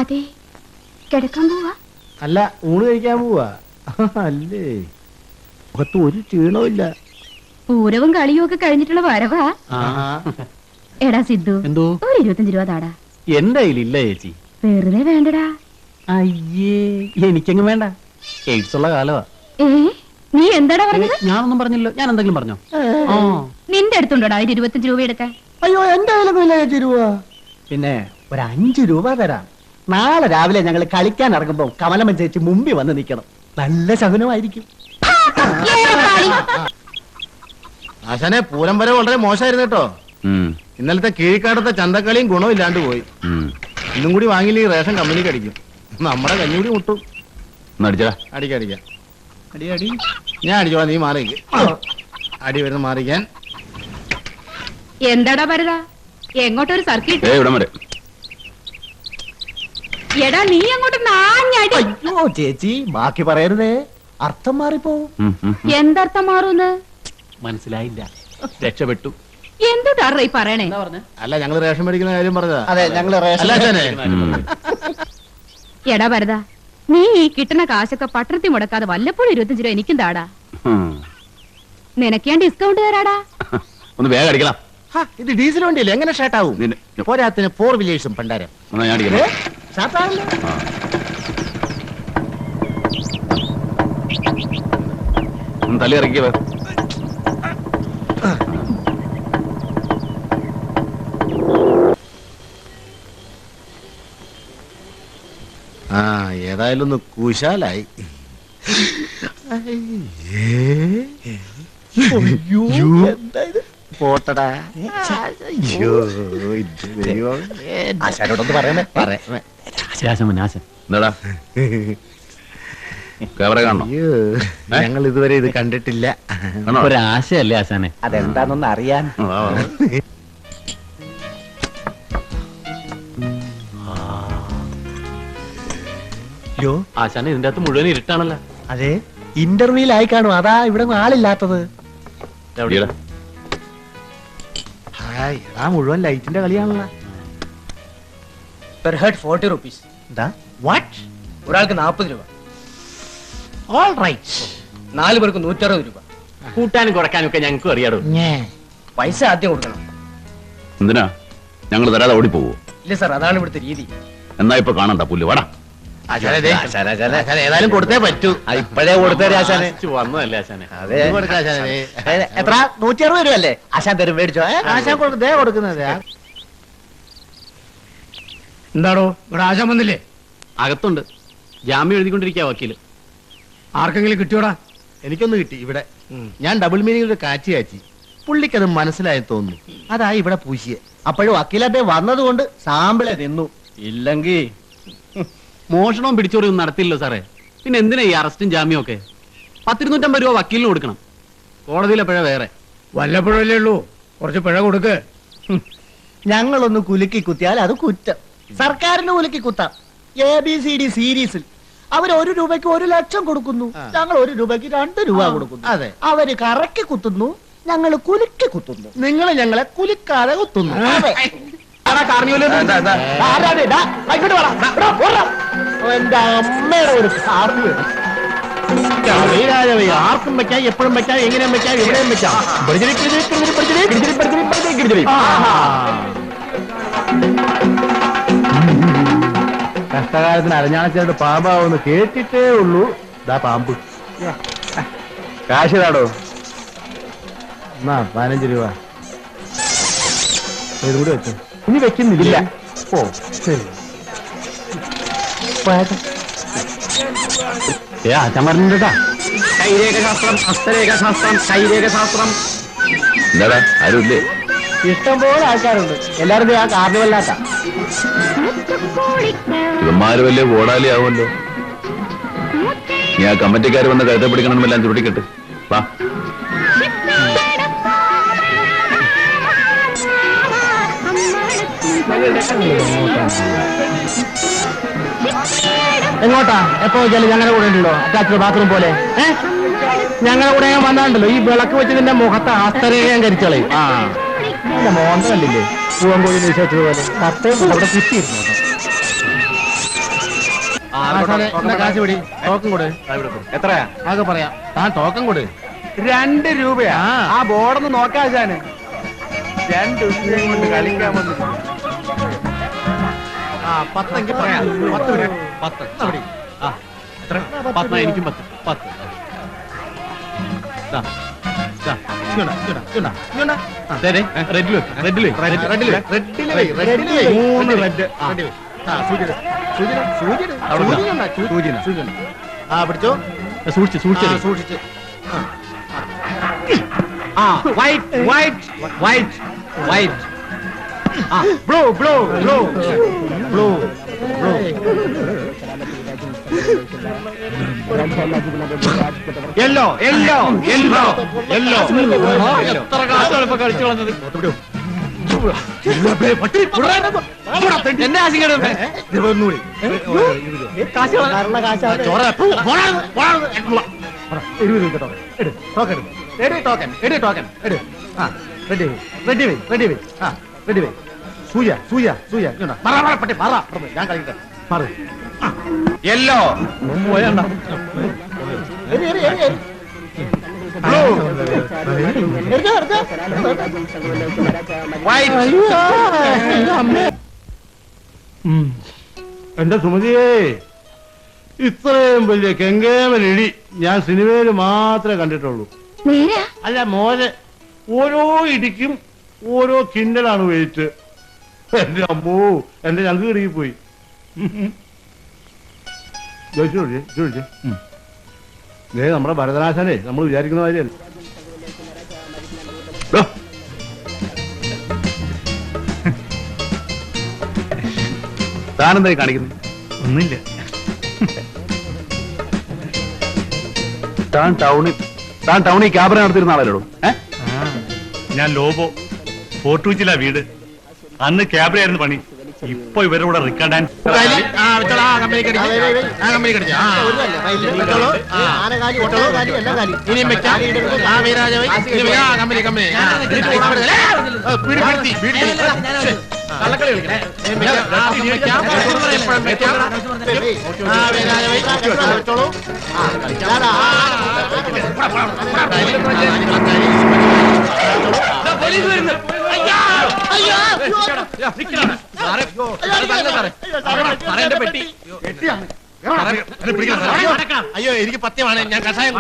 അതെ, കിടക്കാൻ പോവാ? അല്ല, ഊണ് കഴിക്കാൻ പോവാ. അല്ലേ, മുഖത്ത് ഒരു ക്ഷീണവും ഇല്ല. പൂരവും കളിയും ഒക്കെ കഴിഞ്ഞിട്ടുള്ള വരവാ. എടാ സിദ്ധു, എന്തോ ഒരു 25 രൂപ താടാ. എന്റെ കയ്യിലില്ല ചേച്ചി. വെറുതെ വേണ്ടടാ. അയ്യേ, എനിക്കെങ്ങും വേണ്ട. എയ്ഡ്സ് ഉള്ള കാലമാ. നീ എന്താടാ പറഞ്ഞത്? ഞാനൊന്നും പറഞ്ഞില്ലോ. ഞാൻ എന്തെങ്കിലും പറഞ്ഞോ? നിന്റെ അടുത്തുണ്ടോടാ 25 രൂപ എടുക്കാൻ? അയ്യോ, എന്റെ കയ്യിലൊന്നും ഇല്ല ചേച്ചി രൂപ. പിന്നെ ഒരു 5 രൂപ തരാം. നാളെ രാവിലെ ഞങ്ങൾ കളിക്കാൻ ഇറങ്ങുമ്പോ കമലമ്മ ചേച്ചി മുമ്പിൽ വന്ന് നിൽക്കണം. നല്ല ശകുനമായിരിക്കും. ആശാനെ, പൂരം വരെ വളരെ മോശമായിരുന്നു കേട്ടോ. ഇന്നലത്തെ കീഴ്ക്കാടത്തെ ചന്തക്കളിയും ഗുണമില്ലാണ്ട് പോയി. ഇന്നും കൂടി വാങ്ങിയില്ല, റേഷൻ കമ്പനിക്ക് അടിക്കും. നമ്മുടെ കഞ്ഞൂടി മുട്ടും. അടിക്കാം. ഞാൻ അടിച്ചോളാം, നീ മാറിക്ക്. അടി വരുന്ന മാറിക്കാൻ. എന്താടാ ഭരത, എങ്ങോട്ടൊരു സർക്കിട്ട്? എടാ, നീ അങ്ങോട്ട് നാഞ്ഞടി. അയ്യോ ചേച്ചി, ബാക്കി പറയരുതേ, അർത്ഥം മാറിപ്പോവും. എന്തർത്ഥം മാറൂന്ന് മനസ്സിലായില്ല. രക്ഷപ്പെട്ടു. എന്താ പറയണേ? അല്ല, ഞങ്ങള് റേഷൻ മേടിക്കുന്ന കാര്യം പറഞ്ഞതാ. അതെ, ഞങ്ങള് എടാ ഭരത, നീ ഈ കിട്ടുന്ന കാശൊക്കെ പട്ടണത്തിൽ മുടക്കാതെ വല്ലപ്പോഴും 25 രൂപ എനിക്കും താടാ. നിനക്ക് ഞാൻ ഡിസ്കൗണ്ട് തരാടാ. ഒന്ന് വേഗം അടിക്കണം. ഇത് ഡീസൽ വണ്ടിയല്ലേ, എങ്ങനെ ഷർട്ടാവും? പോരാത്തിന് 4 വീലേഴ്സും പണ്ടാരം. തല ഇറക്കിയ ഏതായാലും ഒന്ന് കുശാലായി. പോട്ടടാ. ആശാനോടൊന്ന് പറയണേ. എന്താടാ ക്യാമറ കാണണോ? ഞങ്ങൾ ഇതുവരെ ഇത് കണ്ടിട്ടില്ല. ഒരാശയല്ലേ ആശാനെ? അതെന്താണെന്ന് അറിയാൻ. ആശാനെ, ഇതിന്റെ അകത്ത് മുഴുവൻ ഇരുട്ടാണല്ലോ. അതെ, ഇന്റർവ്യൂലായി കാണും, അതാ ഇവിടെ ആളില്ലാത്തത്. മുഴുവൻ ലൈറ്റിന്റെ കളിയാണല്ലോ. Per head 40 rupees. ഒരാൾക്ക് 40 രൂപ. All right. 4 പേർക്ക് 160 രൂപ. കൂട്ടാനും കുറയ്ക്കാനും ഒക്കെ ഞങ്ങൾക്കും അറിയാടോ. പൈസ ആദ്യം കൊടുക്കണം. എന്തിനാ ഞങ്ങൾ തരാതെ ഓടിപ്പോവോ? ഇല്ല സാർ, അതാണ് ഇവിടുത്തെ രീതി. എന്നാ ഇപ്പൊ കാണണ്ട പുല്ല് വാടാ. ഏതായാലും കൊടുത്തേ പറ്റൂ. ഇപ്പഴേ കൊടുത്തേ ആശാനെ. വന്നതല്ലേ ആശാനെ? എത്ര? 160 രൂപ അല്ലേ ആശാൻ തരും? മേടിച്ചോ. ആശാൻ കൊടുക്കുന്നത് എന്താണോ ഇവിടെ ആശാൻ വന്നില്ലേ? അകത്തുണ്ട്, ജാമ്യം എഴുതിക്കൊണ്ടിരിക്കുക വക്കീല്. ആർക്കെങ്കിലും കിട്ടിയോടാ? എനിക്കൊന്ന് കിട്ടി ഇവിടെ. ഞാൻ ഡബിൾ മീനിങ്ങിൽ കാച്ചി. പുള്ളിക്കത് മനസ്സിലായി തോന്നുന്നു. അതായി ഇവിടെ പൂശിയെ. അപ്പോഴും വക്കീലത്തെ വന്നതുകൊണ്ട് സാമ്പിളെ നിന്നു. ഇല്ലെങ്കിൽ മോഷണവും പിടിച്ചോറിയൊന്നും നടത്തില്ലോ സാറേ. പിന്നെ എന്തിനാ ഈ അറസ്റ്റും ജാമ്യം ഒക്കെ? 250 രൂപ വക്കീലിന് കൊടുക്കണം. കോടതിയിലെ പിഴ വേറെ. വല്ലപ്പോഴല്ലേ ഉള്ളൂ, കുറച്ച് പിഴ കൊടുക്ക്. ഞങ്ങളൊന്ന് കുലുക്കി കുത്തിയാൽ അത് കുറ്റം. സർക്കാരിന് കുലുക്കി കുത്താം. ABCD സീരീസിൽ അവർ 1 രൂപയ്ക്ക് 1 ലക്ഷം കൊടുക്കുന്നു. ഞങ്ങൾ 1 രൂപയ്ക്ക് 2 രൂപ കൊടുക്കുന്നു. അതെ, അവര് കറക്കി കുത്തുന്നു, ഞങ്ങൾ കുലുക്കി കുത്തുന്നു. നിങ്ങൾ ഞങ്ങളെ കുലുക്കാതെ കുത്തുന്നു. എന്റെ അമ്മയുടെ ഒരു കാർണിവൽ. ആർക്കും വെക്കാം, എപ്പോഴും വെക്കാം, എങ്ങനെയും വെക്കാം, എവിടെയും വെക്കാം. കഷ്ടകാലത്തിന് അരഞ്ഞാണച്ചേട്ട് പാമ്പാവെന്ന് കേട്ടിട്ടേ ഉള്ളൂ. ദാ പാമ്പ്. കാശ് താടോ. എന്നാ 15 രൂപ ഇതും കൂടി വെച്ചു. ഇനി വെക്കുന്നില്ല. ഓ ശരി. ആശാൻ പറഞ്ഞിട്ടാ. കൈരേഖാശാസ്ത്രം, ഹസ്തരേഖാശാസ്ത്രം, കൈരേഖാശാസ്ത്രം. എന്താടാ ആരുമില്ലേ? ഇഷ്ടംപോലെ ആൾക്കാരുണ്ട്. എല്ലാവരും ആ കാർണിവലിനാത്ത. ഇവന്മാര് വലിയ കോടാലി ആവുമല്ലോ. നീ ആ കമ്മിറ്റിക്കാർ വന്ന് കരുത്തെ പിടിക്കണമെന്നെല്ലാം ചുരുട്ടിക്കെട്ട്. വാ. Shit, എങ്ങോട്ടാ എപ്പോ വെച്ചാലും ഞങ്ങളുടെ കൂടെ ഉണ്ടല്ലോ അറ്റാച്ച്ഡ് ബാത്റൂം പോലെ ഞങ്ങളുടെ കൂടെ ഞാൻ വന്നാണ്ടല്ലോ ഈ വിളക്ക് വെച്ച് നിന്റെ മുഖത്ത് ആസ്തരയെ ഞാൻ കരിച്ചളയും മോന്ത കണ്ടില്ലേ പൂവൻകോഴി വിശ്വസിച്ചതുപോലെ കത്തയും അവിടെ കുത്തിയിരുന്നു കാശ് പിടി ടോക്കൺ കൊടു എത്രയാ ആകെ പറയാം താൻ ടോക്കൺ കൊടു 2 രൂപയാ ആ ബോർഡൊന്ന് നോക്കാശാന് 2 രൂപയും കൊണ്ട് കളിക്കാൻ വന്നു. 10 എങ്കിൽ പറയാം 10 രൂപ 10 അവിടെ. ആ എത്ര 10 എനിക്കും 10 10. പിടിച്ചോ സൂക്ഷിച്ച് white white white white blue blue blue blue blue yellow yellow yellow yellow എത്ര കാശാണ് ഇപ്പൊ കളിച്ചു കളഞ്ഞത്. എന്നെ ആശിക്കണം ഞാൻ കളിക്കട്ടെ യെല്ലോ പോയണ്ട എന്റെ സുമതിയേ ഇത്രയും വലിയ കെങ്കേമൻ ഇടി ഞാൻ സിനിമയിൽ മാത്രമേ കണ്ടിട്ടുള്ളൂ. അല്ല മോനെ ഓരോ ഇടിക്കും ഓരോ കിണ്ടലാണ് വെയിറ്റ്. എന്റെ അമ്മോ എന്റെ ഞങ്ങൾക്ക് കിടങ്ങിപ്പോയി. നമ്മുടെ ഭരതനാശനെ നമ്മൾ വിചാരിക്കുന്ന കാര്യമല്ല. താനെന്തായി കാണിക്കുന്നത്? ഒന്നുമില്ല. താൻ ടൗണിൽ ക്യാബറ നടത്തിരുന്ന ആളല്ലോ? ഞാൻ ലോബോ ഫോർട്ടൂച്ചിലാ വീട്. അന്ന് ക്യാബറയായിരുന്നു പണി. ഇപ്പൊ ഇവരുടെ കൂടെ റിക്കാർഡ് ഡാൻസ്. അയ്യോ എനിക്ക് പത്യമാണ്. ഞാൻ കഷായം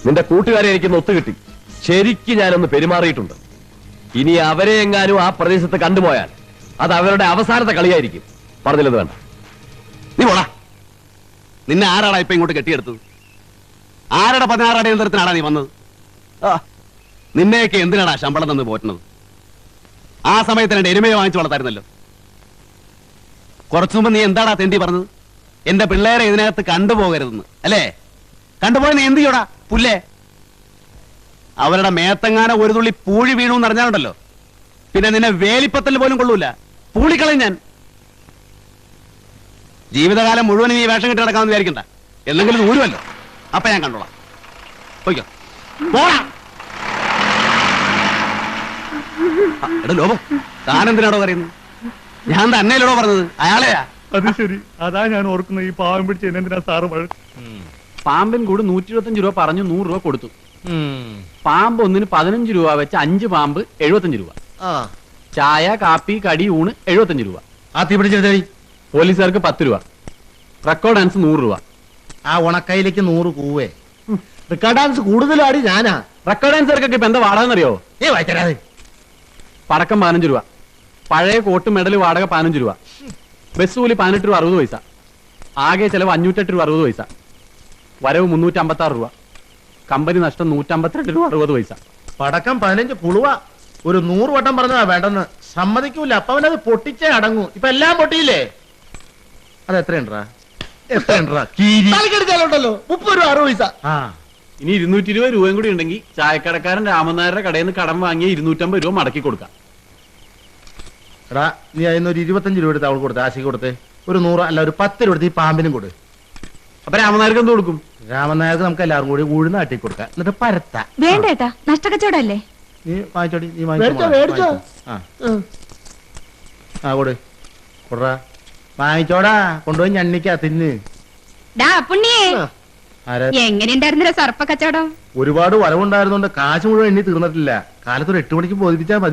നിന്റെ കൂട്ടുകാരെ എനിക്കൊന്ന് ഒത്തുകിട്ടി. ശരിക്ക് ഞാനൊന്ന് പെരുമാറിയിട്ടുണ്ട്. ഇനി അവരെ എങ്ങാനും ആ പ്രദേശത്ത് കണ്ടുപോയാൽ അത് അവരുടെ അവസാനത്തെ കളിയായിരിക്കും. പറഞ്ഞില്ലത് വേണ്ട. നീ പോടാ. നിന്നെ ആരാടാ ഇപ്പൊ ഇങ്ങോട്ട് കെട്ടിയെടുത്തത്? ആരുടെ 16 അടിയന്തരത്തിനാടാ നീ വന്നത്? നിന്നെയൊക്കെ എന്തിനാടാ ശമ്പളം തന്ന് പോറ്റുന്നത്? ആ സമയത്ത് എന്റെ എരുമയെ വാങ്ങിച്ചു വളർത്തായിരുന്നല്ലോ. കുറച്ചു മുമ്പ് നീ എന്താടാ തെണ്ടി പറഞ്ഞത്? എന്റെ പിള്ളേരെ ഇതിനകത്ത് കണ്ടുപോകരുതെന്ന് അല്ലേ? കണ്ടുപോയ നീ എന്ത് ചെയ്യോടാ പുല്ലേ? അവരുടെ മേത്തെങ്ങാനോ ഒരു തുള്ളി പൂഴി വീണു എന്നറിഞ്ഞാലുണ്ടല്ലോ, പിന്നെ നിന്നെ വേലിപ്പത്തൽ പോലും കൊള്ളൂല. പൂളിക്കളയും ഞാൻ. ജീവിതകാലം മുഴുവൻ നീ വേഷം കെട്ടി നടക്കാമെന്ന് വിചാരിക്കണ്ട. എന്തെങ്കിലും ഊരുമല്ലോ, അപ്പൊ ഞാൻ കണ്ടോളാം. പോയിക്കോ. എടാ ലോപം, താനെന്തിനാടോ പറയുന്നത്? ഞാൻ തന്നെയല്ലോ പറഞ്ഞത്, അയാളെയാ. അത് ശരി. അതാ ഞാൻ ഓർക്കുന്നത്. ഈ പാവം പിടിച്ച് എന്തിനാ സാറ് പാമ്പിൻ കൂട് 125 രൂപ പറഞ്ഞു, 100 രൂപ കൊടുത്തു. പാമ്പ് ഒന്നിന് 15 രൂപ വെച്ച് 5 പാമ്പ് 75 രൂപ. ചായ കാപ്പി കടി ഊണ് 75 രൂപ. ആ തീ പിടിച്ചെടുത്തേ. പോലീസുകാർക്ക് 10 രൂപ. റെക്കോർഡ് ഡാൻസ് 100 രൂപ. ആ ഉണക്കയിലേക്ക് 100 കൂവേ. റിക്കാർഡ് ഡാൻസ് കൂടുതലാടി ഞാനാ. റെക്കോർഡ് ഡാൻസുകാർക്കൊക്കെ ഇപ്പൊ എന്താ വാടക എന്നറിയോ? വായിച്ചരാതെ. പടക്കം 15 രൂപ. പഴയ കോട്ട് മെഡൽ വാടക 15 രൂപ. ബസ് കൂലി 18 രൂപ 60 പൈസ. ആകെ ചെലവ് 508 രൂപ 60 പൈസ. വരവ് 356 രൂപ. കമ്പനി നഷ്ടം 152 രൂപ 60 പൈസ. പടക്കം 15 പുളുവ. ഒരു 100 വട്ടം പറഞ്ഞതാ വേണ്ടെന്ന്. സമ്മതിക്കൂല. അപ്പൊ അവനത് പൊട്ടിച്ചേ അടങ്ങൂ. ഇപ്പൊ എല്ലാം പൊട്ടിയില്ലേ? അത് എത്രയുണ്ടാ? എത്രയുണ്ടാ? 30 രൂപ 60 പൈസ. ഇനി 220 രൂപയും കൂടി ഉണ്ടെങ്കിൽ ചായക്കടക്കാരൻ രാമനായരുടെ കടയിൽ നിന്ന് കടം വാങ്ങിയ 250 രൂപ മടക്കി കൊടുക്കാം. എടാ നീ അതിന് ഒരു 25 രൂപ എടുത്ത് അവൾ കൊടുത്തേ. ആശയ്ക്ക് കൊടുത്തേ. ഒരു 100 അല്ല ഒരു 10 രൂപ എടുത്ത് ഈ പാമ്പിനും കൊടു. അപ്പൊ രാമനായർക്ക് എന്ത് കൊടുക്കും? രാമനായർക്ക് നമുക്ക് എല്ലാവർക്കും കൂടി ഉഴുന്ന് ആട്ടി കൊടുക്കാം, എന്നിട്ട് പരത്താം. വേണ്ട ഏട്ടാ, നഷ്ടക്കച്ചവടല്ലേ? നീ വാങ്ങിച്ചോടി, നീ മേടിച്ചോ, മേടിച്ചോ. കൊടുറാ, വാങ്ങിച്ചോടാ, കൊണ്ടുപോയി ഞണ്ണിക്കാ തിന്ന്. ഡാ പുണ്യേ, ആരാ? എങ്ങനെയുണ്ടായിരുന്നില്ല സർപ്പ കച്ചവടം? ഒരുപാട് വരവുണ്ടായിരുന്നോണ്ട് കാശ് മുഴുവൻ എണ്ണി തീർന്നിട്ടില്ല. കാലത്തൊരു 8 മണിക്ക് ബോധിപ്പിച്ചാൽ മതി.